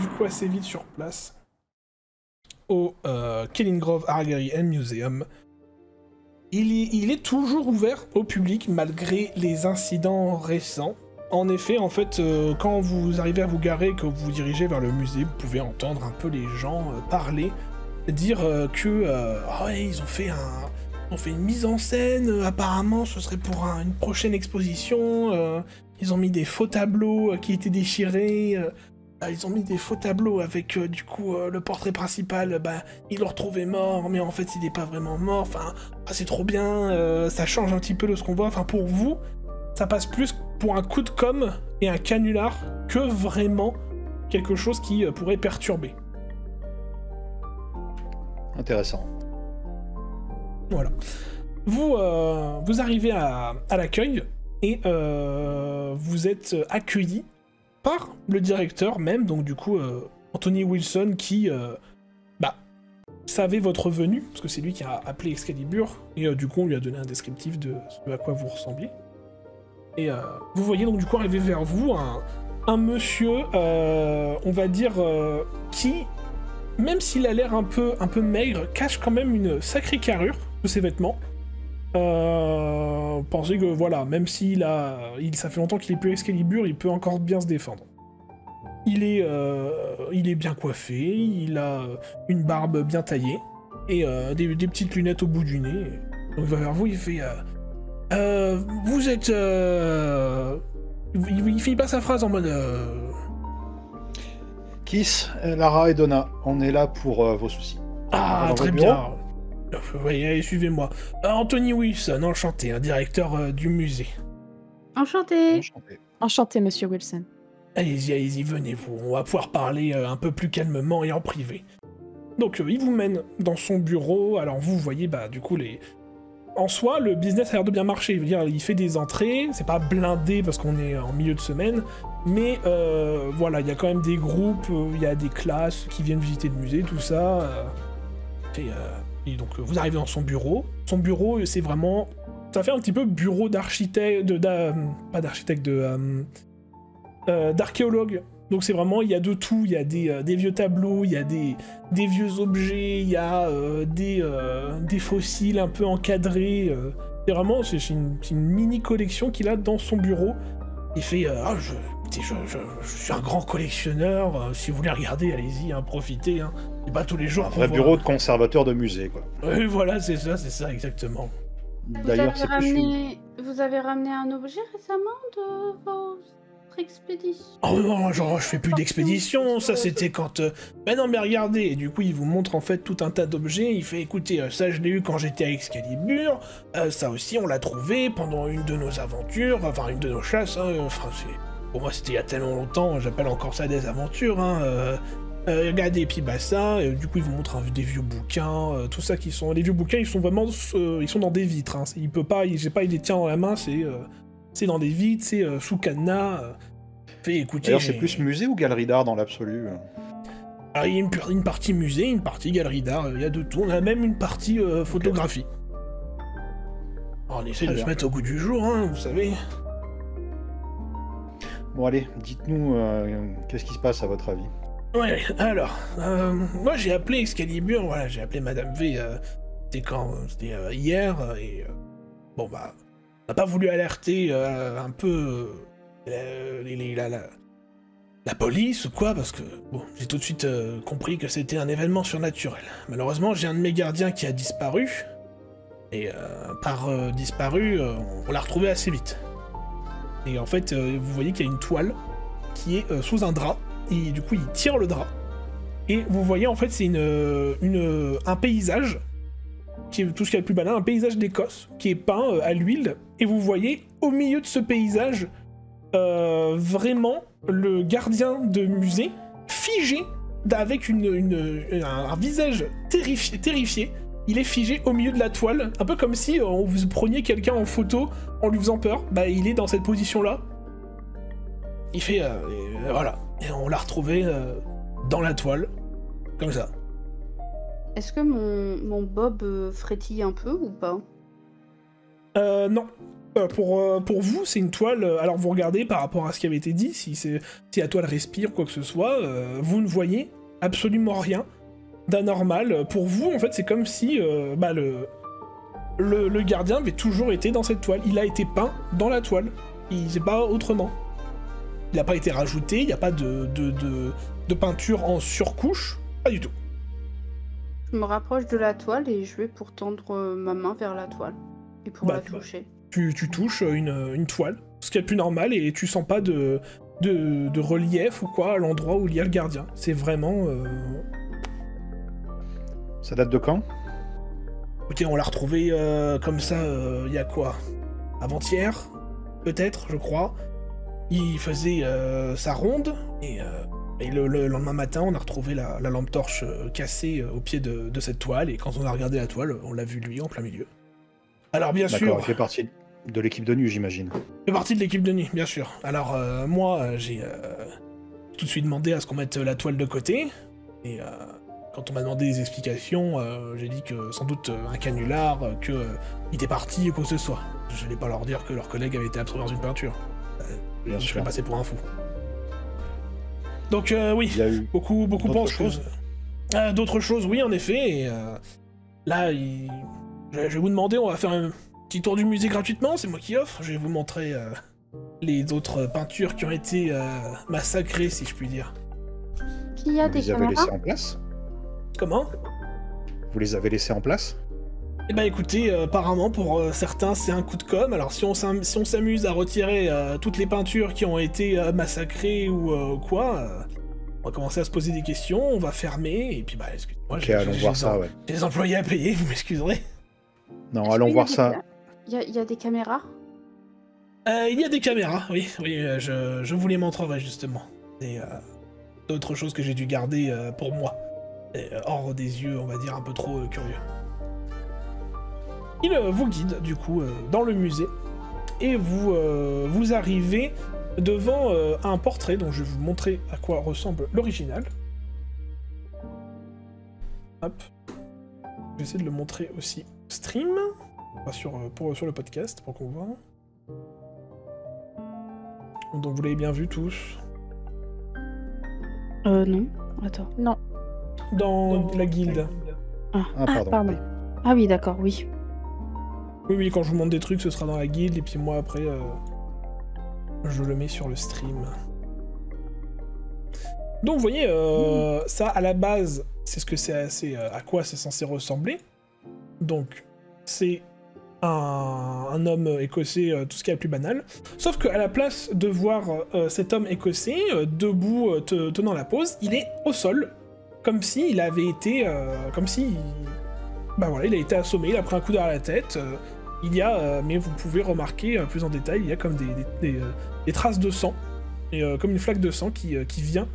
du coup assez vite sur place au Kellingrove Argyll and Museum. Il est toujours ouvert au public malgré les incidents récents. En effet, en fait, quand vous arrivez à vous garer et que vous vous dirigez vers le musée, vous pouvez entendre un peu les gens parler, dire que ouais, ils ont fait une mise en scène, apparemment ce serait pour une prochaine exposition, ils ont mis des faux tableaux qui étaient déchirés, ils ont mis des faux tableaux avec du coup le portrait principal, ils l'ont retrouvé mort, mais en fait il n'est pas vraiment mort, enfin c'est trop bien, ça change un petit peu de ce qu'on voit, enfin pour vous, ça passe plus pour un coup de com' et un canular que vraiment quelque chose qui pourrait perturber. Intéressant. Voilà. Vous arrivez à l'accueil et vous êtes accueilli par le directeur même, donc du coup Anthony Wilson qui savait votre venue, parce que c'est lui qui a appelé Excalibur, et du coup on lui a donné un descriptif de ce à quoi vous ressembliez. Et vous voyez donc du coup arriver vers vous un monsieur, on va dire, qui, même s'il a l'air un peu maigre, cache quand même une sacrée carrure de ses vêtements. Pensez que voilà, même s'il ça fait longtemps qu'il est plus Excalibur, il peut encore bien se défendre. Il est bien coiffé, il a une barbe bien taillée, et des petites lunettes au bout du nez. Donc il va vers vous, il fait... vous êtes... Il finit pas sa phrase en mode... Kiss, Lara et Donna, on est là pour vos soucis. Ah, très bien. Oui, allez, suivez-moi. Anthony Wilson, enchanté, directeur du musée. Enchanté. Enchanté, monsieur Wilson. Allez-y, venez-vous. On va pouvoir parler un peu plus calmement et en privé. Donc, il vous mène dans son bureau. Alors, vous voyez, du coup, en soi, le business a l'air de bien marcher. Je veux dire, il fait des entrées, c'est pas blindé parce qu'on est en milieu de semaine, mais voilà, il y a quand même des groupes, il y a des classes qui viennent visiter le musée, tout ça. Et donc, vous arrivez dans son bureau. Son bureau, c'est vraiment... Ça fait un petit peu bureau d'architecte... pas d'architecte, d'archéologue. Donc c'est vraiment, il y a de tout, il y a des vieux tableaux, il y a des vieux objets, il y a des fossiles un peu encadrés. C'est vraiment, c'est une mini collection qu'il a dans son bureau. Il fait, je suis un grand collectionneur, si vous voulez regarder, allez-y, profitez. C'est pas tous les jours. Un vrai bureau de conservateur de musée, quoi. Voilà, c'est ça, exactement. D'ailleurs, c'est Vous avez ramené un objet récemment de votre expédition? Oh non, genre, je fais plus d'expédition, ça c'était quand... Mais non, mais regardez, et du coup il vous montre en fait tout un tas d'objets, il fait, écoutez, ça je l'ai eu quand j'étais à Excalibur, ça aussi on l'a trouvé pendant une de nos aventures, enfin une de nos chasses, pour moi c'était il y a tellement longtemps, j'appelle encore ça des aventures, regardez, et puis ça, du coup il vous montre des vieux bouquins, tout ça qui sont... Les vieux bouquins, ils sont vraiment... ils sont dans des vitres, il peut pas... il les tient dans la main, c'est dans des vitres, c'est sous cadenas. Écoutez... D'ailleurs, c'est plus musée ou galerie d'art dans l'absolu? Alors, il y a une partie musée, une partie galerie d'art, il y a de tout, on a même une partie photographie. Alors, on essaie de se mettre au goût du jour, vous savez. Bon allez, dites-nous, qu'est-ce qui se passe à votre avis? Ouais, alors, moi j'ai appelé Excalibur, voilà, j'ai appelé Madame V, c'était quand? C'était hier, et bon on n'a pas voulu alerter un peu la police ou quoi, parce que bon, j'ai tout de suite compris que c'était un événement surnaturel. Malheureusement, j'ai un de mes gardiens qui a disparu, et par disparu, on l'a retrouvé assez vite. Et en fait, vous voyez qu'il y a une toile qui est sous un drap, et du coup il tire le drap, et vous voyez en fait c'est un paysage, qui est tout ce qu'il y a de plus banal, un paysage d'Écosse, qui est peint à l'huile, et vous voyez au milieu de ce paysage, vraiment le gardien de musée, figé, avec un visage terrifié, il est figé au milieu de la toile, un peu comme si vous preniez quelqu'un en photo en lui faisant peur, il est dans cette position-là. Il fait, voilà, et on l'a retrouvé dans la toile, comme ça. Est-ce que mon bob frétille un peu ou pas? Non. Pour vous, c'est une toile. Alors vous regardez par rapport à ce qui avait été dit, si la toile respire, quoi que ce soit, vous ne voyez absolument rien d'anormal. Pour vous, en fait, c'est comme si le gardien avait toujours été dans cette toile. Il a été peint dans la toile. C'est pas autrement. Il n'a pas été rajouté, il n'y a pas de peinture en surcouche. Pas du tout. Je me rapproche de la toile et je vais pour tendre ma main vers la toile. Et pour la toucher. Tu touches une toile, ce qui est le plus normal, et tu sens pas de relief ou quoi à l'endroit où il y a le gardien. C'est vraiment... Ça date de quand? Écoutez, on l'a retrouvé comme ça, il y a quoi? Avant-hier, peut-être, je crois. Il faisait sa ronde, et le lendemain matin, on a retrouvé la lampe torche cassée au pied de cette toile, et quand on a regardé la toile, on l'a vu lui en plein milieu. Alors bien sûr... il fait partie de l'équipe de nuit, j'imagine. Il fait partie de l'équipe de nuit, bien sûr. Alors moi, j'ai tout de suite demandé à ce qu'on mette la toile de côté, et quand on m'a demandé des explications, j'ai dit que sans doute un canular, qu'il était parti ou quoi que ce soit. Je n'allais pas leur dire que leur collègue avait été absorbé dans une peinture. Je serais passé pour un fou. Donc oui, il y a eu beaucoup pensent que... D'autres choses, oui, en effet, et là, je vais vous demander, on va faire un petit tour du musée gratuitement, c'est moi qui offre. Je vais vous montrer les autres peintures qui ont été massacrées, si je puis dire. Il y a des caméras. Vous les avez laissées en place? Comment? Vous les avez laissées en place? Eh ben écoutez, apparemment pour certains c'est un coup de com', alors si on s'amuse à retirer toutes les peintures qui ont été massacrées ou quoi, on va commencer à se poser des questions, on va fermer, et puis bah excusez-moi, allons voir ça, ouais. J'ai des employés à payer, vous m'excuserez. Non, allons voir ça. Il y a des caméras? Il y a des caméras, oui, je vous les montrerai justement. Et d'autres choses que j'ai dû garder pour moi, hors des yeux, on va dire, un peu trop curieux. Il vous guide, du coup, dans le musée, et vous arrivez devant un portrait, dont je vais vous montrer à quoi ressemble l'original. Hop. Je vais essayer de le montrer aussi stream, pas sur le podcast, pour qu'on voit. Donc vous l'avez bien vu tous. Non. Attends. Non. Dans la guilde. Pardon. Ah oui, d'accord, oui. Oui, quand je vous montre des trucs, ce sera dans la guilde, et puis moi, après, je le mets sur le stream. Donc, vous voyez, ça, à la base, c'est ce que c'est à quoi c'est censé ressembler. Donc, c'est un homme écossais, tout ce qui est le plus banal. Sauf qu'à la place de voir cet homme écossais, debout, tenant la pose, il est au sol, comme s'il avait été... il a été assommé, il a pris un coup derrière la tête. Il y a, mais vous pouvez remarquer plus en détail, il y a comme des traces de sang, et comme une flaque de sang qui vient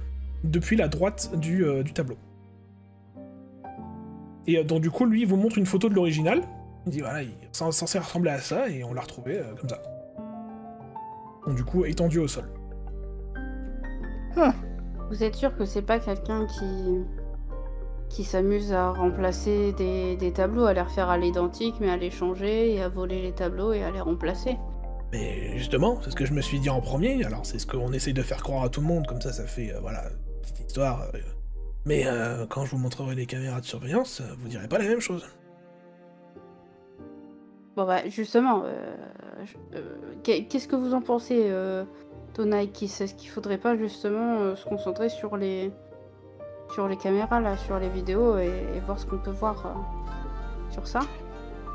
depuis la droite du tableau. Et donc du coup, lui, il vous montre une photo de l'original. Il dit voilà, il est censé ressembler à ça, et on l'a retrouvé comme ça. Donc du coup, étendu au sol. Ah. Vous êtes sûr que c'est pas quelqu'un qui s'amuse à remplacer des tableaux, à les refaire à l'identique, mais à les changer et à voler les tableaux et à les remplacer? Mais justement, c'est ce que je me suis dit en premier, alors c'est ce qu'on essaye de faire croire à tout le monde, comme ça fait, petite histoire. Mais quand je vous montrerai les caméras de surveillance, vous direz pas la même chose. Bon bah justement, qu'est-ce que vous en pensez, Tonai? Est-ce qu'il faudrait pas justement se concentrer sur les caméras, là, sur les vidéos, et voir ce qu'on peut voir sur ça?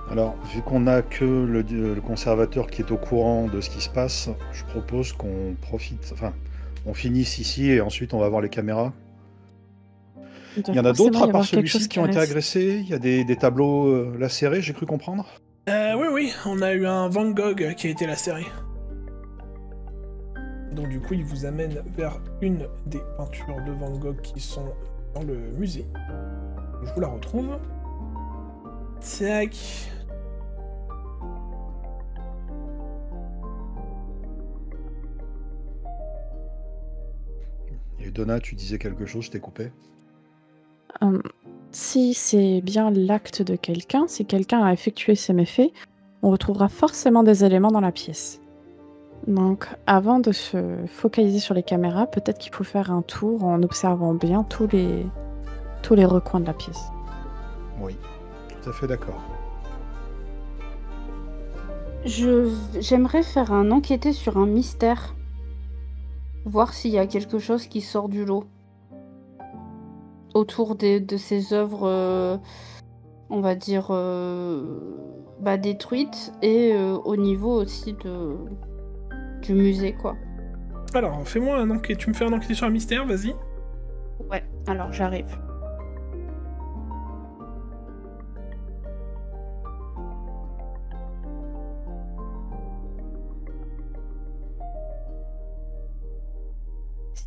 Alors, vu qu'on n'a que le conservateur qui est au courant de ce qui se passe, je propose qu'on on finisse ici et ensuite on va voir les caméras. Il y en a d'autres à part celui-ci qui ont été agressés? Il y a des tableaux lacérés, j'ai cru comprendre? Oui, on a eu un Van Gogh qui a été lacéré. Donc du coup, il vous amène vers une des peintures de Van Gogh qui sont dans le musée. Je vous la retrouve. Tac. Et Donna, tu disais quelque chose, je t'ai coupé. Si c'est bien l'acte de quelqu'un, si quelqu'un a effectué ces méfaits, on retrouvera forcément des éléments dans la pièce. Donc, avant de se focaliser sur les caméras, peut-être qu'il faut faire un tour en observant bien tous les recoins de la pièce. Oui, tout à fait d'accord. J'aimerais faire un enquêter sur un mystère. Voir s'il y a quelque chose qui sort du lot. Autour de ces œuvres, on va dire, détruites. Et au niveau aussi du musée, quoi. Alors, fais-moi un enquête. Tu me fais un enquête sur un mystère, vas-y. Ouais, alors j'arrive.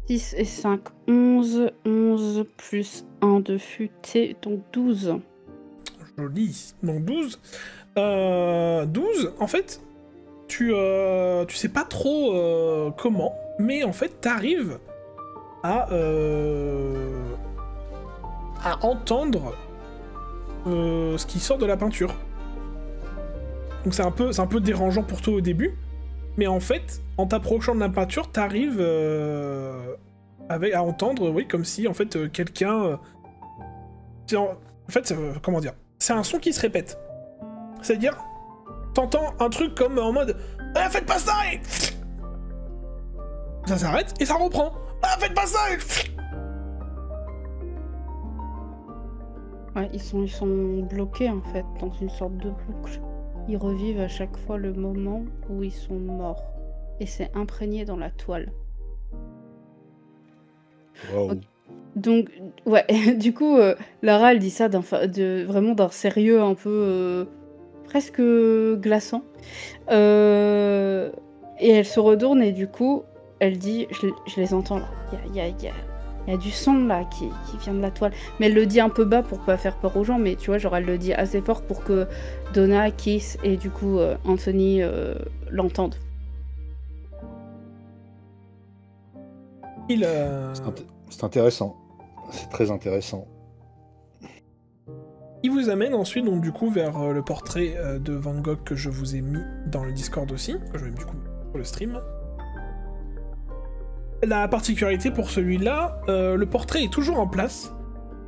« 6 et 5, 11. 11 plus 1 de futé, donc 12. » Joli. Donc 12. 12, en fait, tu sais pas trop comment, mais en fait, t'arrives à entendre ce qui sort de la peinture. Donc c'est un peu dérangeant pour toi au début, mais en fait, en t'approchant de la peinture, t'arrives à entendre, oui, comme si en fait quelqu'un... comment dire, c'est un son qui se répète. C'est-à-dire, t'entends un truc comme en mode « Ah, faites pas ça !» et... Ça s'arrête et ça reprend. « Ah, faites pas ça !» et... Ouais, ils sont bloqués en fait, dans une sorte de boucle. Ils revivent à chaque fois le moment où ils sont morts. Et c'est imprégné dans la toile. Wow. Donc, ouais, du coup, Lara, elle dit ça vraiment d'un sérieux un peu presque glaçant. Et elle se retourne et du coup, elle dit, je les entends là. Il y a du son là qui vient de la toile. Mais elle le dit un peu bas pour pas faire peur aux gens, mais tu vois, genre elle le dit assez fort pour que Donna, Keith et du coup Anthony l'entendent. C'est intéressant. C'est très intéressant. Il vous amène ensuite donc du coup vers le portrait de Van Gogh que je vous ai mis dans le Discord aussi, que je vais du coup pour le stream. La particularité pour celui-là, le portrait est toujours en place,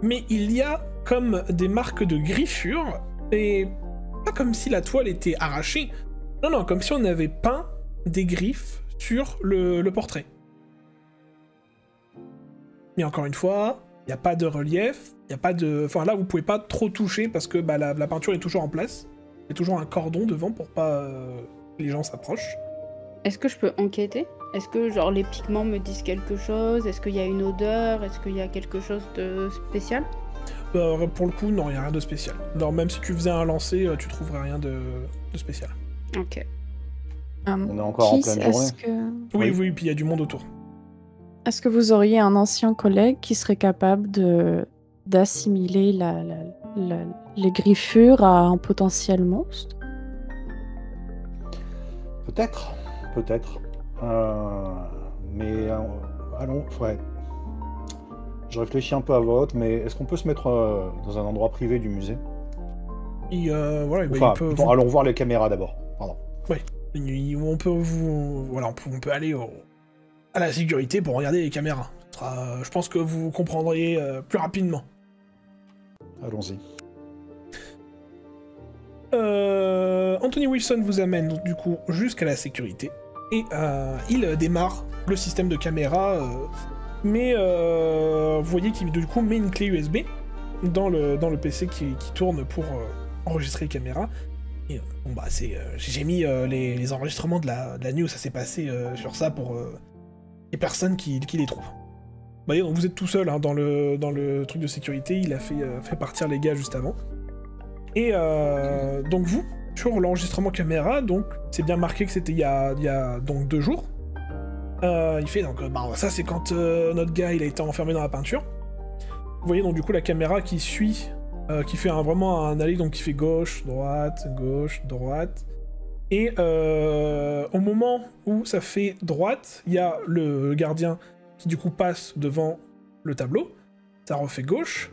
mais il y a comme des marques de griffures, et pas comme si la toile était arrachée, non, comme si on avait peint des griffes sur le portrait. Mais encore une fois, il n'y a pas de relief, il n'y a pas de... Enfin là, vous pouvez pas trop toucher parce que la peinture est toujours en place. Il y a toujours un cordon devant pour pas que les gens s'approchent. Est-ce que je peux enquêter ? Est-ce que genre les pigments me disent quelque chose ? Est-ce qu'il y a une odeur ? Est-ce qu'il y a quelque chose de spécial ? Pour le coup, non, il n'y a rien de spécial. Alors, même si tu faisais un lancer, tu trouverais rien de spécial. Ok. On est encore en pleine journée. Oui, puis il y a du monde autour. Est-ce que vous auriez un ancien collègue qui serait capable d'assimiler les griffures à un potentiel monstre ? Peut-être. Mais allons, ouais. Je réfléchis un peu à voix haute, mais est-ce qu'on peut se mettre dans un endroit privé du musée ? Allons voir les caméras d'abord. Pardon. Oui, on peut aller à la sécurité pour regarder les caméras. Je pense que vous comprendriez plus rapidement. Allons-y. Anthony Wilson vous amène donc, du coup jusqu'à la sécurité et il démarre le système de caméra, mais vous voyez qu'il du coup met une clé USB dans le PC qui tourne pour enregistrer les caméras. Et j'ai mis les enregistrements de la nuit où ça s'est passé sur ça pour les personnes qui les trouvent. Vous voyez, donc vous êtes tout seul dans le truc de sécurité, il a fait partir les gars juste avant. Et donc vous, sur l'enregistrement caméra, donc c'est bien marqué que c'était il y a donc 2 jours. Il fait donc ça c'est quand notre gars il a été enfermé dans la peinture. Vous voyez donc du coup la caméra qui suit, qui fait vraiment un aller, donc qui fait gauche, droite, et au moment où ça fait droite, il y a le gardien qui du coup passe devant le tableau, ça refait gauche,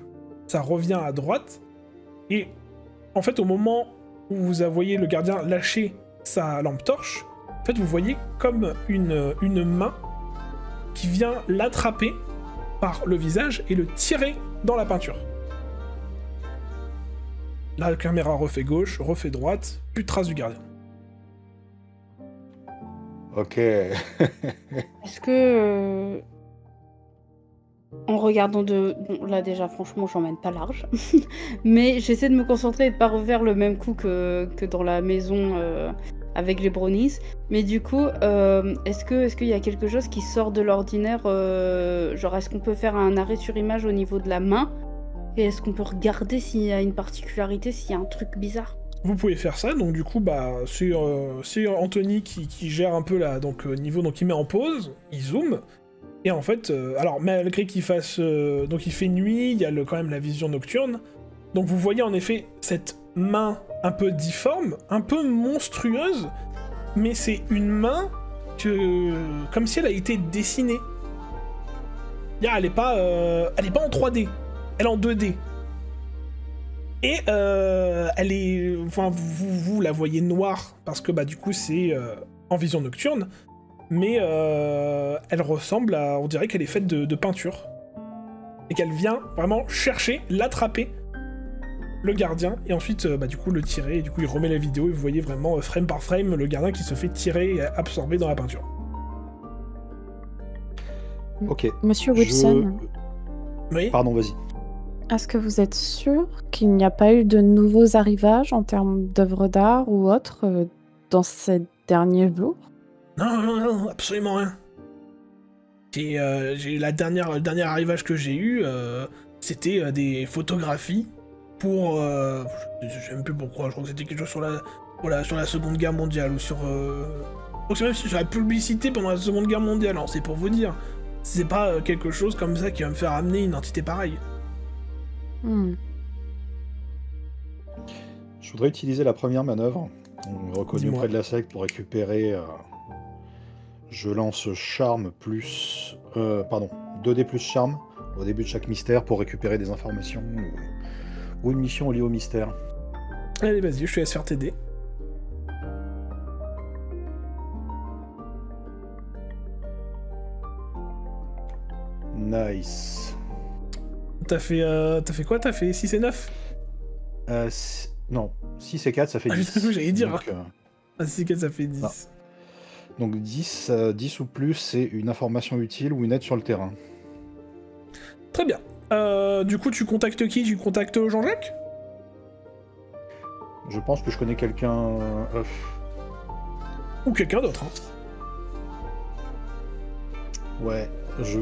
ça revient à droite, et en fait au moment où vous voyez le gardien lâcher sa lampe torche, en fait, vous voyez comme une main qui vient l'attraper par le visage et le tirer dans la peinture. La caméra refait gauche, refait droite, plus de traces du gardien. Ok. Est-ce que... en regardant de... Bon, là déjà, franchement, j'emmène pas large. Mais j'essaie de me concentrer et de pas refaire le même coup que dans la maison avec les brownies. Mais du coup, est-ce qu'il y a quelque chose qui sort de l'ordinaire genre, est-ce qu'on peut faire un arrêt sur image au niveau de la main? Et est-ce qu'on peut regarder s'il y a une particularité, s'il y a un truc bizarre? Vous pouvez faire ça, donc du coup, c'est Anthony qui gère un peu là, donc niveau, donc il met en pause, il zoome, et en fait, alors malgré qu'il fasse, donc il fait nuit, il y a quand même la vision nocturne, donc vous voyez en effet cette main un peu difforme, un peu monstrueuse, mais c'est une main comme si elle a été dessinée. Elle est pas en 3D, elle est en 2D. Et elle est... Enfin, vous la voyez noire, parce que du coup c'est en vision nocturne, mais elle ressemble à... On dirait qu'elle est faite de peinture. Et qu'elle vient vraiment chercher, l'attraper, le gardien, et ensuite du coup le tirer, et du coup il remet la vidéo, et vous voyez vraiment frame par frame le gardien qui se fait tirer et absorber dans la peinture. Ok. Monsieur Wilson, Oui. Pardon, vas-y. est-ce que vous êtes sûr qu'il n'y a pas eu de nouveaux arrivages en termes d'œuvres d'art ou autres dans ces derniers jours? Non, absolument rien. J'ai le dernier arrivage que j'ai eu, c'était des photographies pour... je sais même plus pourquoi, je crois que c'était quelque chose sur la Seconde Guerre mondiale, ou sur... je crois que c'est même sur la publicité pendant la Seconde Guerre mondiale, alors c'est pour vous dire. C'est pas quelque chose comme ça qui va me faire amener une entité pareille. Je voudrais utiliser la première manœuvre, reconnue Dis-moi. près de la secte, pour récupérer... je lance charme plus... pardon, 2D plus charme au début de chaque mystère pour récupérer des informations ou une mission liée au mystère. Allez, vas-y, je te laisse faire t'aider. Nice. T'as fait quoi? T'as fait 6 et 9? Non, 6 et 4, ça fait Ah, 10. j'allais dire. Donc, Ah, 6 et 4, ça fait 10. Non. donc 10, 10 ou plus, c'est une information utile ou une aide sur le terrain. Très bien. Du coup, tu contactes qui? Tu contactes Jean-Jacques? Je pense que je connais quelqu'un... Ou quelqu'un d'autre, hein. Ouais, je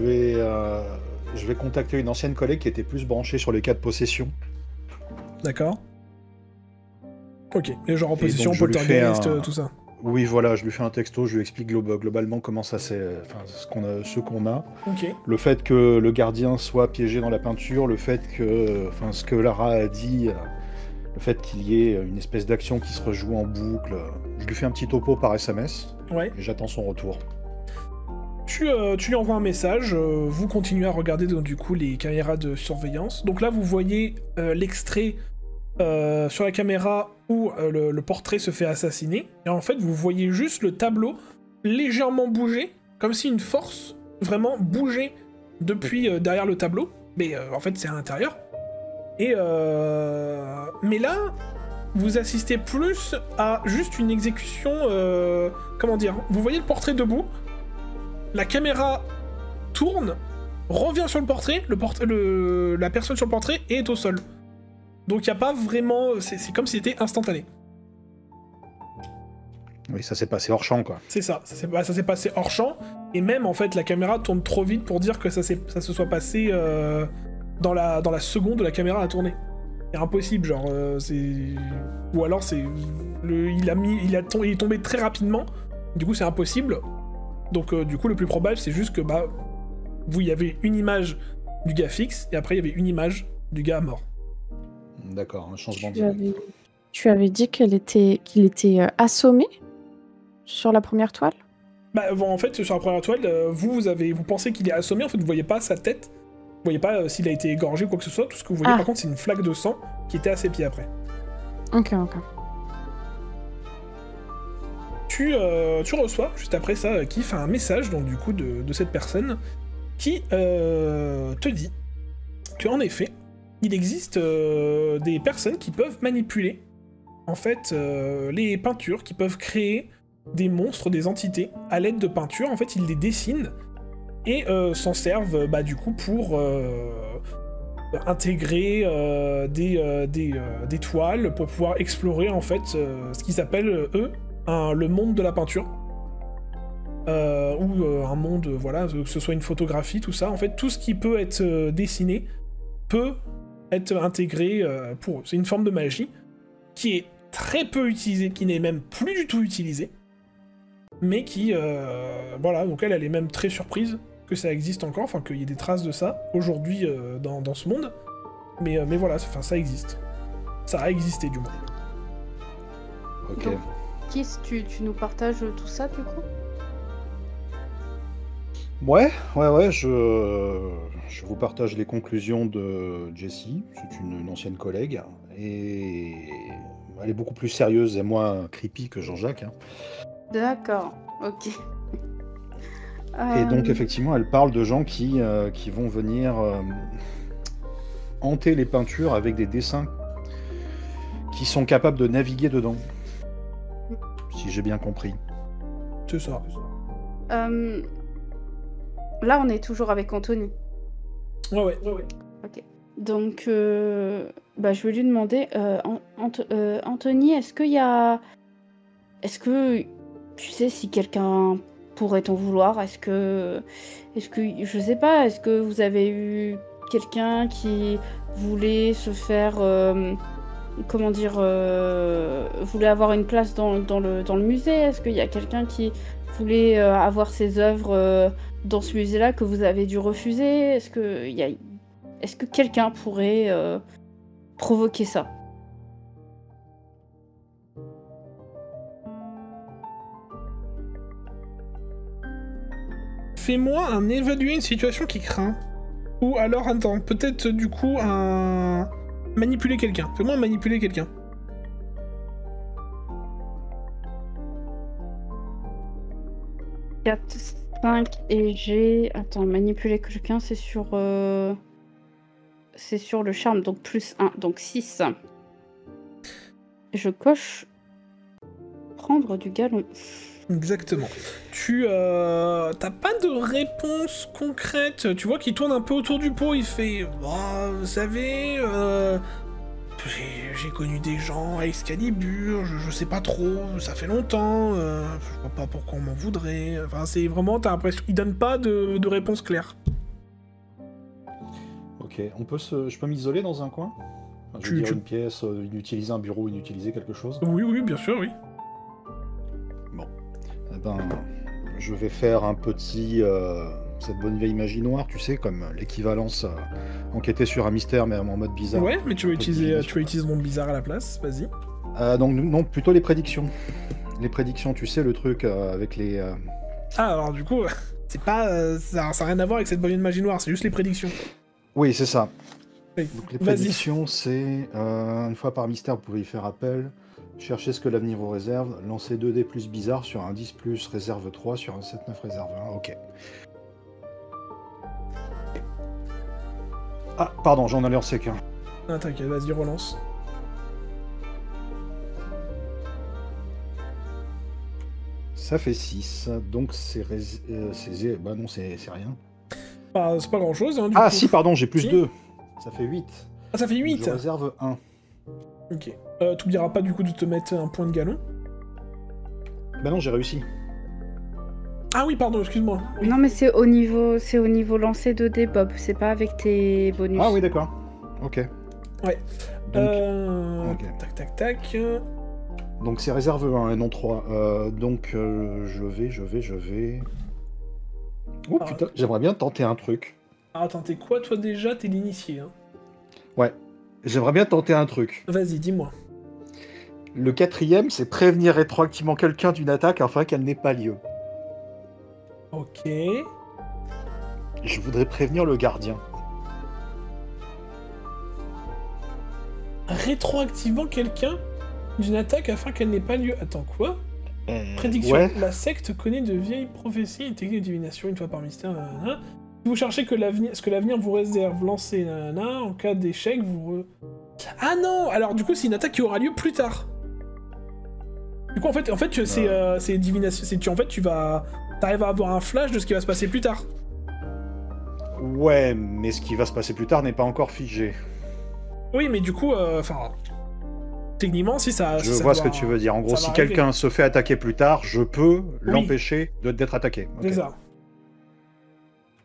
vais contacter une ancienne collègue qui était plus branchée sur les cas de possession. D'accord. Ok, et genre en Et position, donc, je lui fais poltergeist, tout ça. Oui, voilà, je lui fais un texto, je lui explique globalement comment ça c'est, ce qu'on a. Ok. Le fait que le gardien soit piégé dans la peinture, le fait que, ce que Lara a dit, le fait qu'il y ait une espèce d'action qui se rejoue en boucle. Je lui fais un petit topo par SMS Ouais. et j'attends son retour. Tu lui envoies un message, vous continuez à regarder donc, du coup les caméras de surveillance. Donc là vous voyez l'extrait sur la caméra où le portrait se fait assassiner. Et en fait vous voyez juste le tableau légèrement bouger, comme si une force vraiment bougeait depuis derrière le tableau. Mais en fait c'est à l'intérieur. Et mais là, vous assistez plus à juste une exécution... comment dire? Vous voyez le portrait debout, la caméra tourne, revient sur le portrait, la personne sur le portrait est au sol. Donc il n'y a pas vraiment... C'est comme si c'était instantané. Oui, ça s'est passé hors champ, quoi. C'est ça, ça s'est passé hors champ, et même en fait la caméra tourne trop vite pour dire que ça se soit passé dans la seconde où la caméra a tourné. C'est impossible, genre, ou alors c'est... Il est tombé très rapidement, du coup c'est impossible. Donc du coup le plus probable c'est juste que il y avait une image du gars fixe, et après il y avait une image du gars mort. D'accord, un changement de... Tu avais dit qu'il était assommé sur la première toile? En fait, sur la première toile, vous pensez qu'il est assommé, en fait, vous voyez pas sa tête, vous voyez pas s'il a été égorgé ou quoi que ce soit, tout ce que vous voyez par contre, c'est une flaque de sang qui était à ses pieds après. Ok. tu reçois, juste après ça, Kif, un message, donc du coup, de cette personne, qui te dit que, en effet, il existe des personnes qui peuvent manipuler, en fait, les peintures, qui peuvent créer des monstres, des entités, à l'aide de peintures. En fait, ils les dessinent, et s'en servent, du coup, pour intégrer des toiles, pour pouvoir explorer, en fait, ce qu'ils appellent, eux, le monde de la peinture. Ou un monde, voilà, que ce soit une photographie, tout ça. En fait, tout ce qui peut être dessiné peut être intégré pour eux. C'est une forme de magie qui est très peu utilisée, qui n'est même plus du tout utilisée, mais qui, voilà, donc elle est même très surprise que ça existe encore, enfin qu'il y ait des traces de ça aujourd'hui dans ce monde, mais voilà, ça existe. Ça a existé du moins. Ok. Donc, Kiss, tu nous partages tout ça du coup? Ouais, je vous partage les conclusions de Jessie, c'est une ancienne collègue, et elle est beaucoup plus sérieuse et moins creepy que Jean-Jacques. Hein. D'accord, ok. Et donc effectivement, elle parle de gens qui vont venir hanter les peintures avec des dessins qui sont capables de naviguer dedans, si j'ai bien compris. C'est ça. Là, on est toujours avec Anthony. Ouais. Ok. Donc, je vais lui demander, Anthony, est-ce que tu sais si quelqu'un pourrait t'en vouloir? Est-ce que, je sais pas, est-ce que vous avez eu quelqu'un qui voulait se faire, voulait avoir une place dans le musée? Est-ce qu'il y a quelqu'un qui voulait avoir ses œuvres dans ce musée-là que vous avez dû refuser? Est-ce que quelqu'un pourrait provoquer ça? Fais-moi évaluer une situation qui craint. Ou alors, attends, peut-être du coup manipuler quelqu'un. Fais-moi manipuler quelqu'un. 4, 5 et j'ai... Attends, manipuler quelqu'un, c'est sur le charme, donc plus 1, donc 6. Je coche prendre du galon. Exactement. Tu t'as pas de réponse concrète. Tu vois qu'il tourne un peu autour du pot. Il fait, vous savez, j'ai connu des gens à Excalibur. Je sais pas trop. Ça fait longtemps. Je vois pas pourquoi on m'en voudrait. Enfin, c'est vraiment, t'as l'impression qu'il donne pas de réponse claire. Ok, je peux m'isoler dans un coin? Enfin, je veux dire une pièce, inutiliser un bureau, inutiliser quelque chose? Oui, bien sûr, oui. Bon. Eh ben, je vais faire un petit... cette bonne vieille magie noire, tu sais, comme l'équivalence enquêter sur un mystère, mais en mode bizarre. Ouais, mais tu vas utiliser mon bizarre à la place, vas-y. Donc, non, plutôt les prédictions. Les prédictions, tu sais, le truc avec les... Ah, alors du coup, c'est pas... ça n'a rien à voir avec cette bonne magie noire, c'est juste les prédictions. Oui, c'est ça. Oui. Donc, les prédictions, c'est... une fois par mystère, vous pouvez y faire appel. Cherchez ce que l'avenir vous réserve. Lancez 2 dés plus bizarres sur un 10 plus réserve 3, sur un 7-9 réserve 1. Ok. Ah, pardon, j'en ai lancé qu'un. Ah, t'inquiète, vas-y, relance. Ça fait 6, donc c'est... Bah non, c'est rien. Bah, c'est pas grand-chose, hein, du Ah coup. si, pardon, j'ai plus Si. 2. Ça fait 8. Ah, ça fait 8. Je réserve 1. Ok. T'oublieras pas du coup de te mettre un point de galon. Bah non, j'ai réussi. Ah oui, pardon, excuse-moi. Oui. Non, mais c'est au niveau lancé 2D, Bob. C'est pas avec tes bonus. Ah oui, d'accord. Ok. Ouais. Donc, ok. Tac. Donc c'est réserve 1 et non 3. Donc je vais... Oh putain, j'aimerais bien tenter un truc. Ah, attends, t'es quoi toi déjà? T'es l'initié, hein. Ouais. J'aimerais bien tenter un truc. Vas-y, dis-moi. Le 4e, c'est prévenir rétroactivement quelqu'un d'une attaque afin qu'elle n'ait pas lieu. Ok. Je voudrais prévenir le gardien. Rétroactivement quelqu'un d'une attaque afin qu'elle n'ait pas lieu. Attends, quoi? Prédiction. Ouais. La secte connaît de vieilles prophéties et techniques de divination une fois par mystère. Nanana. Si vous cherchez ce que l'avenir vous réserve, lancez nanana. En cas d'échec, Ah non. Alors du coup, c'est une attaque qui aura lieu plus tard. Du coup, en fait, c'est divination. T'arrives à avoir un flash de ce qui va se passer plus tard. Ouais, mais ce qui va se passer plus tard n'est pas encore figé. Oui, mais du coup, techniquement, si ça. Je si ça vois ce doit- que tu veux dire. En gros, ça si va arriver. quelqu'un se fait attaquer plus tard, je peux l'empêcher d'être attaqué. Ok. C'est ça.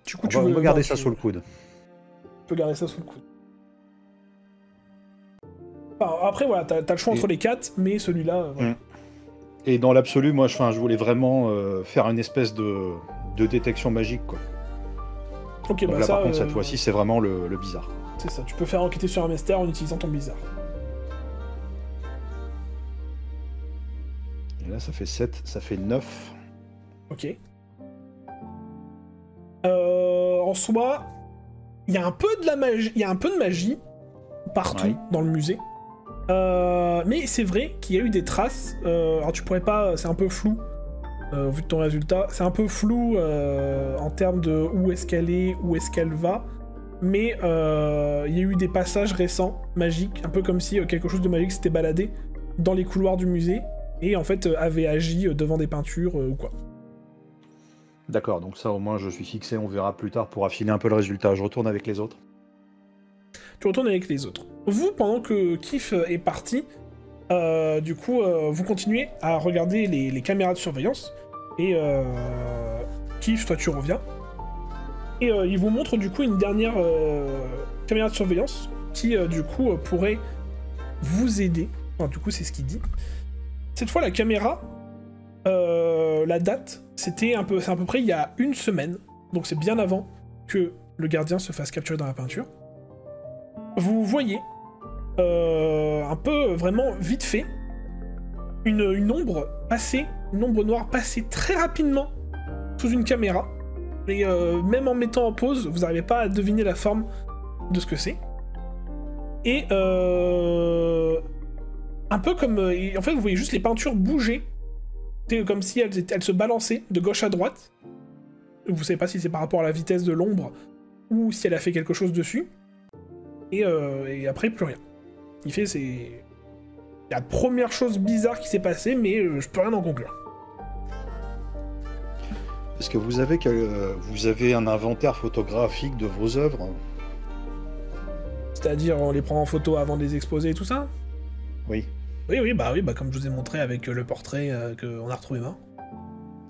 Du coup, On va garder ça sous le coude. Tu peux garder ça sous le coude. Enfin, après, voilà, t'as le choix entre les 4, mais celui-là. Voilà. Et dans l'absolu, moi, je voulais vraiment faire une espèce de détection magique, quoi. Ok, Donc bah là, ça. par contre, cette fois-ci, c'est vraiment le bizarre. C'est ça, tu peux faire enquêter sur un mystère en utilisant ton bizarre. Et là, ça fait 7, ça fait 9. Ok. En soi, il y a un peu de la magie, il y a un peu de magie partout dans le musée. Mais c'est vrai qu'il y a eu des traces. Alors tu pourrais pas, c'est un peu flou vu de ton résultat. C'est un peu flou en termes de où est-ce qu'elle est, où est-ce qu'elle va. Mais il y a eu des passages récents magiques, un peu comme si quelque chose de magique s'était baladé dans les couloirs du musée et en fait avait agi devant des peintures ou quoi. D'accord, donc ça, au moins, je suis fixé. On verra plus tard pour affiner un peu le résultat. Je retourne avec les autres. Tu retournes avec les autres. Vous, pendant que Kif est parti, du coup, vous continuez à regarder les caméras de surveillance. Et Kif, toi, tu reviens. Et il vous montre, du coup, une dernière caméra de surveillance qui, du coup, pourrait vous aider. Enfin, du coup, c'est ce qu'il dit. Cette fois, la caméra, la date, c'est à peu près il y a une semaine. Donc, c'est bien avant que le gardien se fasse capturer dans la peinture. Vous voyez, un peu vraiment vite fait, une ombre passer, une ombre noire passer très rapidement sous une caméra. Et même en mettant en pause, vous n'arrivez pas à deviner la forme de ce que c'est. Et un peu comme... en fait, vous voyez juste les peintures bouger. C'est comme si elles se balançaient de gauche à droite. Vous savez pas si c'est par rapport à la vitesse de l'ombre ou si elle a fait quelque chose dessus. Et après, plus rien. Il fait, c'est la première chose bizarre qui s'est passée, mais je peux rien en conclure. Est-ce que vous avez un inventaire photographique de vos œuvres? C'est-à-dire, on les prend en photo avant de les exposer et tout ça? Oui. Oui, bah comme je vous ai montré avec le portrait qu'on a retrouvé mort.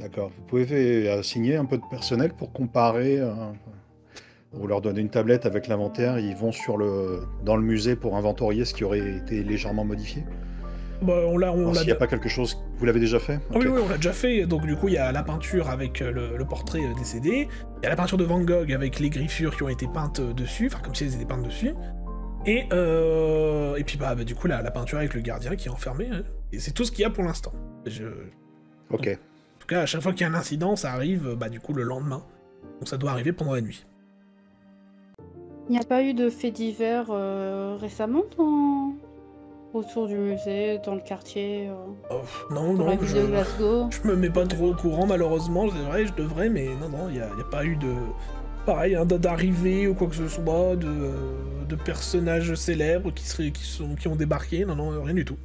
D'accord. Vous pouvez assigner un peu de personnel pour comparer. Vous leur donnez une tablette avec l'inventaire, ils vont dans le musée pour inventorier ce qui aurait été légèrement modifié. Bah, on l'a. S'il n'y a pas quelque chose, vous l'avez déjà fait? Oui, on l'a déjà fait. Donc du coup, il y a la peinture avec le portrait décédé. Il y a la peinture de Van Gogh avec les griffures qui ont été peintes dessus, enfin comme si elles étaient peintes dessus. Et puis bah du coup la peinture avec le gardien qui est enfermé. Hein. Et c'est tout ce qu'il y a pour l'instant. Ok. Donc, en tout cas, à chaque fois qu'il y a un incident, ça arrive du coup le lendemain. Donc ça doit arriver pendant la nuit. Il n'y a pas eu de faits divers récemment autour du musée, dans le quartier, Non, dans la ville de Glasgow? je me mets pas trop au courant malheureusement, c'est vrai, je devrais, mais non, il n'y a pas eu de... Pareil, d'arrivée ou quoi que ce soit, de personnages célèbres qui ont débarqué, non, rien du tout.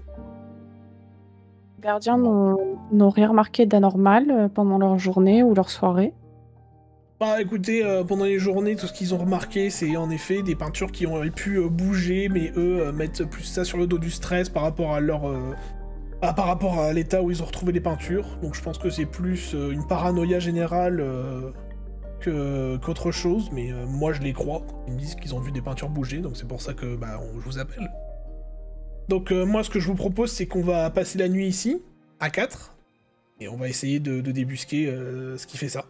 Les gardiens n'ont rien remarqué d'anormal pendant leur journée ou leur soirée. Bah écoutez, pendant les journées, tout ce qu'ils ont remarqué, c'est en effet des peintures qui auraient pu bouger, mais eux mettent plus ça sur le dos du stress par rapport à par rapport à l'état où ils ont retrouvé les peintures. Donc je pense que c'est plus une paranoïa générale qu'autre chose, mais moi je les crois. Ils me disent qu'ils ont vu des peintures bouger, donc c'est pour ça que je vous appelle. Donc moi ce que je vous propose, c'est qu'on va passer la nuit ici, à 4, et on va essayer de débusquer ce qui fait ça.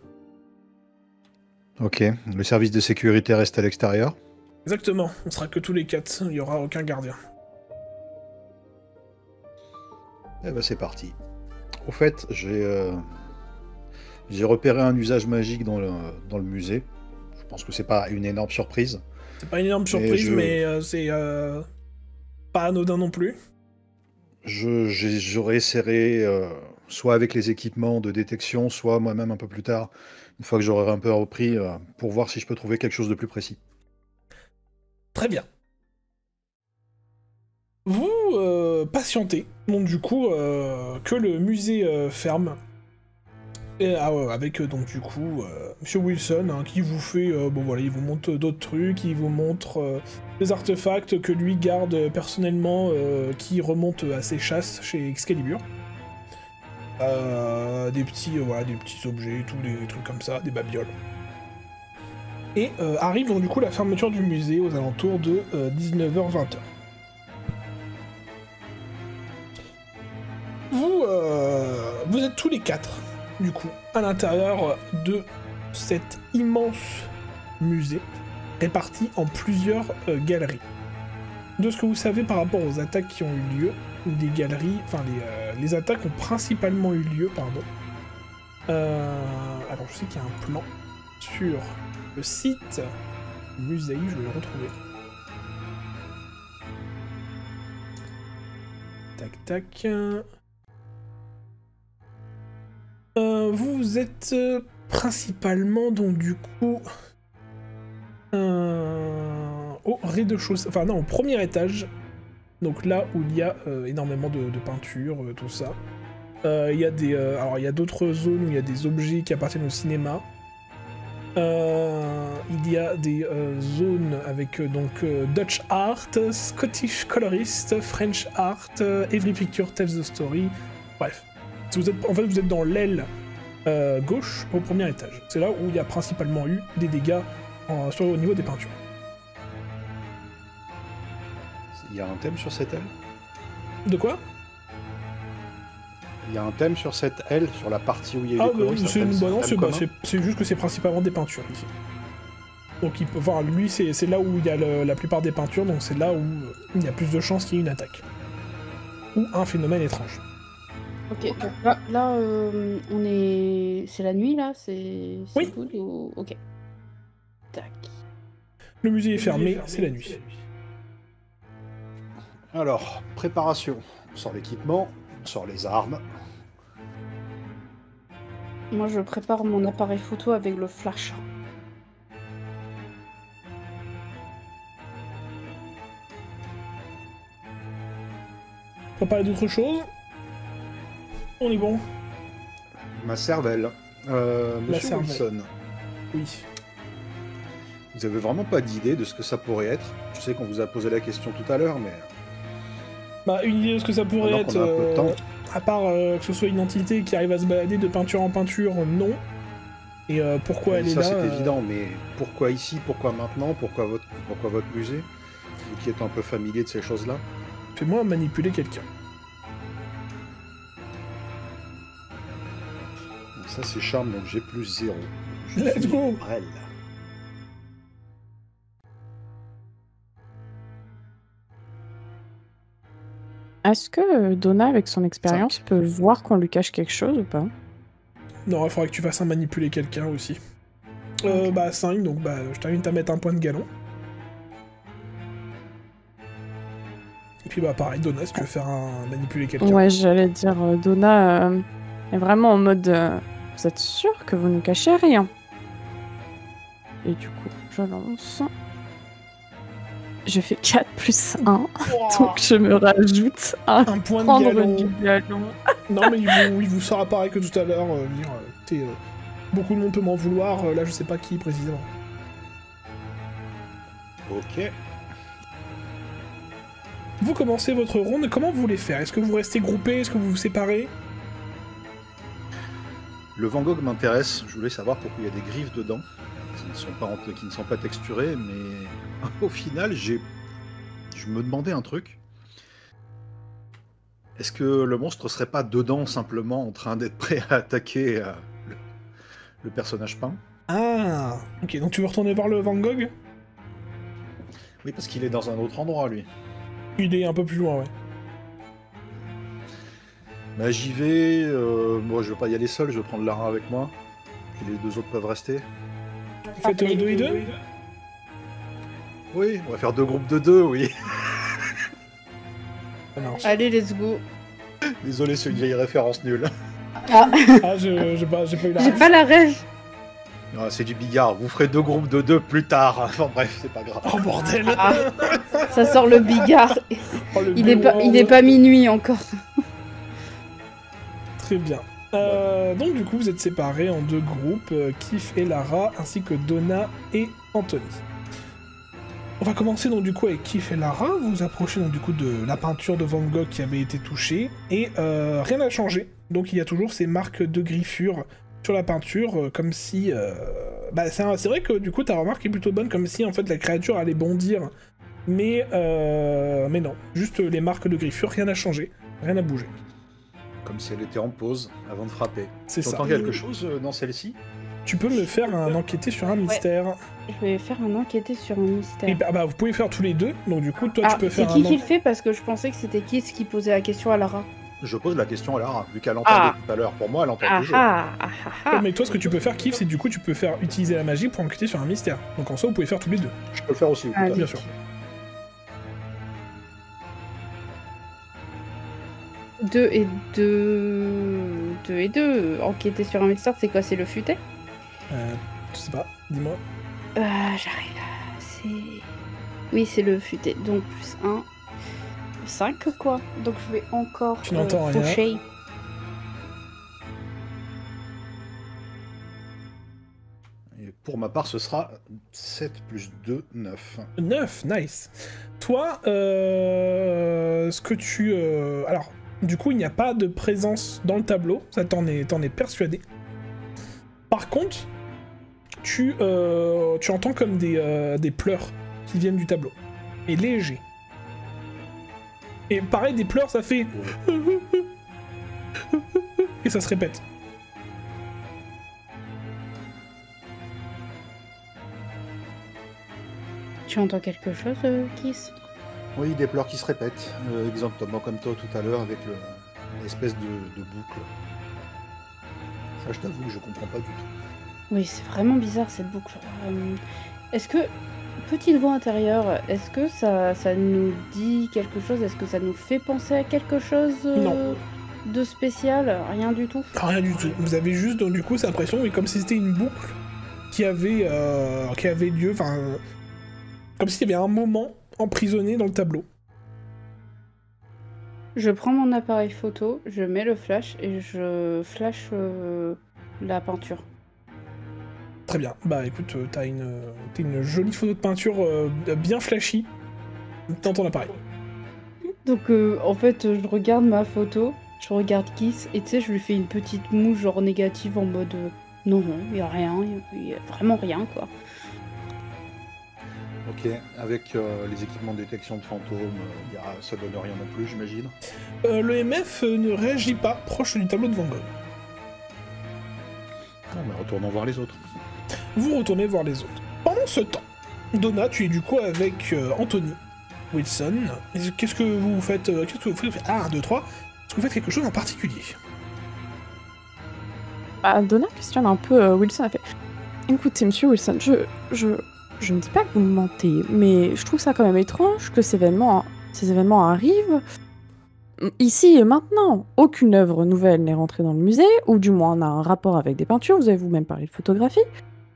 Ok. Le service de sécurité reste à l'extérieur. Exactement, on sera que tous les 4, il n'y aura aucun gardien. Eh ben c'est parti. Au fait, j'ai repéré un usage magique dans le musée. Je pense que c'est pas une énorme surprise. C'est pas une énorme surprise, mais c'est pas anodin non plus. J'aurais serré soit avec les équipements de détection, soit moi-même un peu plus tard, une fois que j'aurai un peu repris, pour voir si je peux trouver quelque chose de plus précis. Très bien. Vous patientez, donc du coup, que le musée ferme. Et, avec donc du coup Monsieur Wilson hein, qui vous fait, bon voilà, il vous montre d'autres trucs, il vous montre des artefacts que lui garde personnellement, qui remontent à ses chasses chez Excalibur. Des petits, voilà, des petits objets, tous des trucs comme ça, des babioles. Et arrive donc du coup la fermeture du musée aux alentours de 19h-20h. Vous êtes tous les quatre, du coup, à l'intérieur de cet immense musée, réparti en plusieurs galeries. De ce que vous savez par rapport aux attaques qui ont eu lieu, des galeries, enfin les attaques ont principalement eu lieu, pardon. Alors je sais qu'il y a un plan sur le site du musée, je vais le retrouver. Tac tac. Vous êtes principalement donc du coup au rez-de-chaussée, enfin non, au premier étage. Donc là où il y a énormément de peinture, tout ça. Il y a des, alors il y a d'autres zones où il y a des objets qui appartiennent au cinéma. Il y a des zones avec donc Dutch Art, Scottish Colorist, French Art, Every Picture Tells the Story. Bref, vous êtes dans l'aile gauche au premier étage. C'est là où il y a principalement eu des dégâts au niveau des peintures. Il y a un thème sur cette aile? De quoi? Il y a un thème sur cette aile, sur la partie où il y a eu les coloristes. C'est juste que c'est principalement des peintures ici. Donc il peut voir, lui c'est là où il y a la plupart des peintures, donc c'est là où il y a plus de chances qu'il y ait une attaque. Ou un phénomène étrange. Ok, donc là on est... C'est la nuit là? C'est oui. Good ou... Ok. Tac. Le musée est fermé, c'est la nuit. Alors, préparation. On sort l'équipement, on sort les armes. Moi je prépare mon appareil photo avec le flash. Préparer d'autres choses? On est bon. Ma cervelle. Monsieur Wilson. Oui. Vous avez vraiment pas d'idée de ce que ça pourrait être? Je sais qu'on vous a posé la question tout à l'heure, mais... Bah, une idée de ce que ça pourrait être, à part que ce soit une entité qui arrive à se balader de peinture en peinture, non. Et pourquoi elle est là? Ça c'est évident, mais pourquoi ici? Pourquoi maintenant? Pourquoi votre musée? Vous qui êtes un peu familier de ces choses-là. Fais-moi manipuler quelqu'un. Donc ça c'est charme, donc j'ai plus 0. Let's go! Est-ce que Donna, avec son expérience, peut voir qu'on lui cache quelque chose ou pas? Non, il faudrait que tu fasses un manipuler quelqu'un aussi. Okay. Bah 5, donc bah je t'invite à mettre un point de galon. Et puis bah pareil, Donna, si tu veux faire un manipuler quelqu'un. Ouais, j'allais dire, Donna est vraiment en mode vous êtes sûr que vous ne cachez rien? Et du coup, je lance. Je fais 4 plus 1, wow. Donc je me rajoute un point de galon. Non mais il vous sera pareil que tout à l'heure, beaucoup de monde peut m'en vouloir, là je sais pas qui précisément. Ok. Vous commencez votre ronde, comment vous voulez faire? Est-ce que vous restez groupés? Est-ce que vous vous séparez? Le Van Gogh m'intéresse, je voulais savoir pourquoi il y a des griffes dedans. Qui ne sont pas texturés, mais au final, je me demandais un truc. Est-ce que le monstre serait pas dedans, simplement en train d'être prêt à attaquer le personnage peint? Ah, ok, donc tu veux retourner voir le Van Gogh? Oui, parce qu'il est dans un autre endroit, lui. Il est un peu plus loin, ouais. Bah j'y vais, moi je veux pas y aller seul, je vais prendre Lara avec moi. Puis les deux autres peuvent rester. Vous faites 2 et 2? Oui, on va faire 2 groupes de 2, oui. Allez, let's go. Désolé, c'est une vieille référence nulle. Ah, Ah, j'ai pas eu la j'ai ref. pas la rêve. Ah, c'est du bigard. Vous ferez 2 groupes de 2 plus tard. Enfin bref, c'est pas grave. Oh bordel. Ah, ça sort le bigard. Oh, le Il est Bellworld. pas minuit encore. Très bien. Donc du coup vous êtes séparés en 2 groupes, Kif et Lara, ainsi que Donna et Anthony. On va commencer donc du coup avec Kif et Lara, vous vous approchez donc du coup de la peinture de Van Gogh qui avait été touchée, et rien n'a changé, donc il y a toujours ces marques de griffure sur la peinture, comme si... Bah, c'est vrai que du coup ta remarque est plutôt bonne, comme si en fait la créature allait bondir, mais non, juste les marques de griffure, rien n'a changé, rien n'a bougé. Comme si elle était en pause avant de frapper. C'est ça. T'entends quelque chose dans celle-ci? Tu peux me faire un enquêter sur un mystère. Je vais faire un enquêter sur un mystère. Et bah, vous pouvez faire tous les deux, donc du coup toi Ah, tu peux c'est faire qui un qui le fait parce que je pensais que c'était Kiss qui posait la question à Lara. Je pose la question à Lara, vu qu'elle entendait tout à l'heure. Pour moi, elle entend toujours. Mais toi ce que tu peux faire Kif, c'est du coup tu peux faire utiliser la magie pour enquêter sur un mystère. Donc en soi vous pouvez faire tous les deux, Je peux le faire aussi. oui, tout à Allez. fait. bien sûr. 2 et 2. 2 et 2. Enquêter sur un mystère, c'est quoi? C'est le futé? Je sais pas, dis-moi. J'arrive. C'est. Oui, c'est le futé. Donc plus 1. 5 quoi. Donc je vais encore. Tu n'entends rien. toucher. Et pour ma part, ce sera 7 plus 2, 9. 9, nice. Toi, ce que tu... Alors, du coup, il n'y a pas de présence dans le tableau, ça t'en es persuadé. Par contre, tu entends comme des pleurs qui viennent du tableau. Et léger. Et pareil, des pleurs, ça fait... Et ça se répète. Tu entends quelque chose, Kiss? Oui, des pleurs qui se répètent. Exactement comme toi tout à l'heure avec l'espèce de boucle. Ça, je t'avoue que je comprends pas du tout. Oui, c'est vraiment bizarre cette boucle. Est-ce que, petite voix intérieure, est-ce que ça nous dit quelque chose? Est-ce que ça nous fait penser à quelque chose Non. de spécial? Rien du tout? Rien du tout. Vous avez juste, donc, du coup, cette impression, oui, comme si c'était une boucle qui avait lieu, enfin... comme s'il y avait un moment emprisonné dans le tableau. Je prends mon appareil photo, je mets le flash et je flash la peinture. Très bien. Bah écoute, t'as une jolie photo de peinture bien flashy dans ton appareil. Donc en fait, je regarde ma photo, je regarde Kiss et tu sais, je lui fais une petite moue genre négative en mode non, il y a rien, il y a vraiment rien quoi. Ok, avec les équipements de détection de fantômes, ça donne rien non plus, j'imagine. Le MF ne réagit pas proche du tableau de Van Gogh. Non, mais retournons voir les autres. Vous retournez voir les autres. Pendant ce temps, Donna, tu es du coup avec Anthony Wilson. Qu'est-ce que vous faites? Ah, 1, 2, 3. Est-ce que vous faites quelque chose en particulier? Bah, Donna questionne un peu Wilson. Elle fait écoutez, monsieur Wilson, je ne dis pas que vous me mentez, mais je trouve ça quand même étrange que ces événements arrivent ici et maintenant. Aucune œuvre nouvelle n'est rentrée dans le musée, ou du moins n'a un rapport avec des peintures, vous avez vous-même parlé de photographie.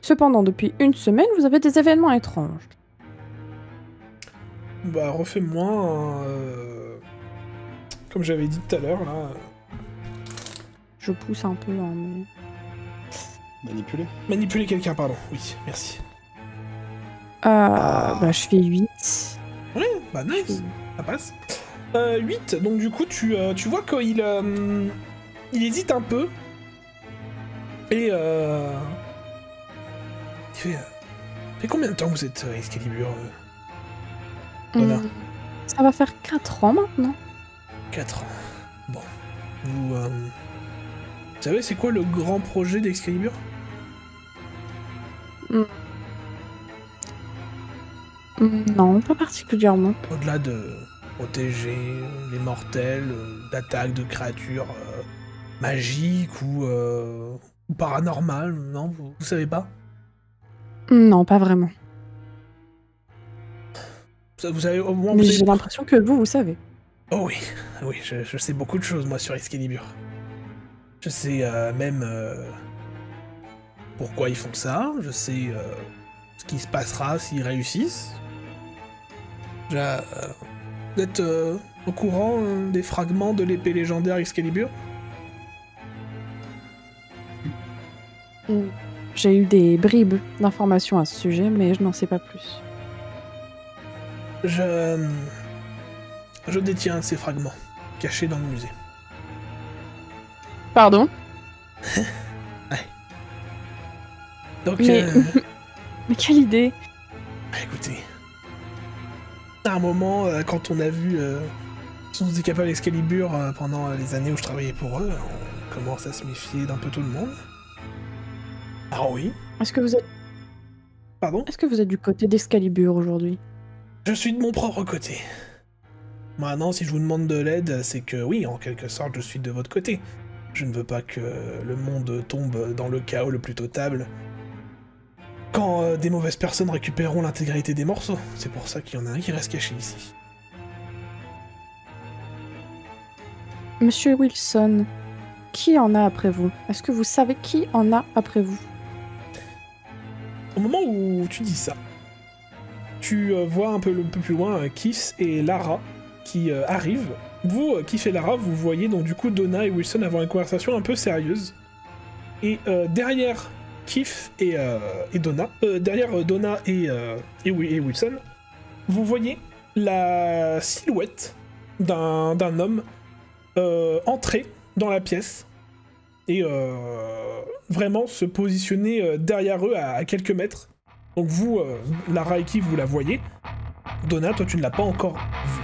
Cependant, depuis une semaine, vous avez des événements étranges. Bah, refais-moi un... comme j'avais dit tout à l'heure, là... Je pousse un peu, hein, mais... Manipuler. Manipuler quelqu'un, pardon. Oui, merci. Bah, je fais 8. Ouais, bah nice, ça passe. 8, donc du coup, tu vois qu'il il hésite un peu. Et il fait combien de temps vous êtes Excalibur Donna. Ça va faire 4 ans maintenant. 4 ans. Bon. Vous savez, c'est quoi le grand projet d'Excalibur? Non, pas particulièrement. Au-delà de protéger les mortels d'attaques de créatures magiques ou paranormales, non, vous savez pas? Non, pas vraiment. Vous savez au moins... Mais vous savez- j'ai l'impression que vous savez. Oh oui, oui, je sais beaucoup de choses moi sur Excalibur. Je sais même pourquoi ils font ça. Je sais ce qui se passera s'ils réussissent. Vous êtes au courant des fragments de l'épée légendaire Excalibur? J'ai eu des bribes d'informations à ce sujet, mais je n'en sais pas plus. Je détiens un de ces fragments, cachés dans le musée. Pardon? Ouais. Donc, Mais... mais quelle idée! Écoutez, à un moment, quand on a vu Sons des capables Excalibur pendant les années où je travaillais pour eux, on commence à se méfier d'un peu tout le monde. Ah oui. Est-ce que vous êtes... Pardon? Est-ce que vous êtes du côté d'Excalibur aujourd'hui? Je suis de mon propre côté. Maintenant, si je vous demande de l'aide, c'est que oui, en quelque sorte, je suis de votre côté. Je ne veux pas que le monde tombe dans le chaos le plus total quand des mauvaises personnes récupéreront l'intégralité des morceaux. C'est pour ça qu'il y en a un qui reste caché ici. Monsieur Wilson, qui en a après vous? Est-ce que vous savez qui en a après vous? Au moment où tu dis ça, tu vois un peu plus loin Keith et Lara qui arrivent. Vous, Keith et Lara, vous voyez donc du coup Donna et Wilson avoir une conversation un peu sérieuse. Et derrière Keith et Donna, derrière Donna et Wilson, vous voyez la silhouette d'un homme entrer dans la pièce et vraiment se positionner derrière eux à quelques mètres. Donc vous, Lara et Keith, vous la voyez. Donna, toi tu ne l'as pas encore vue.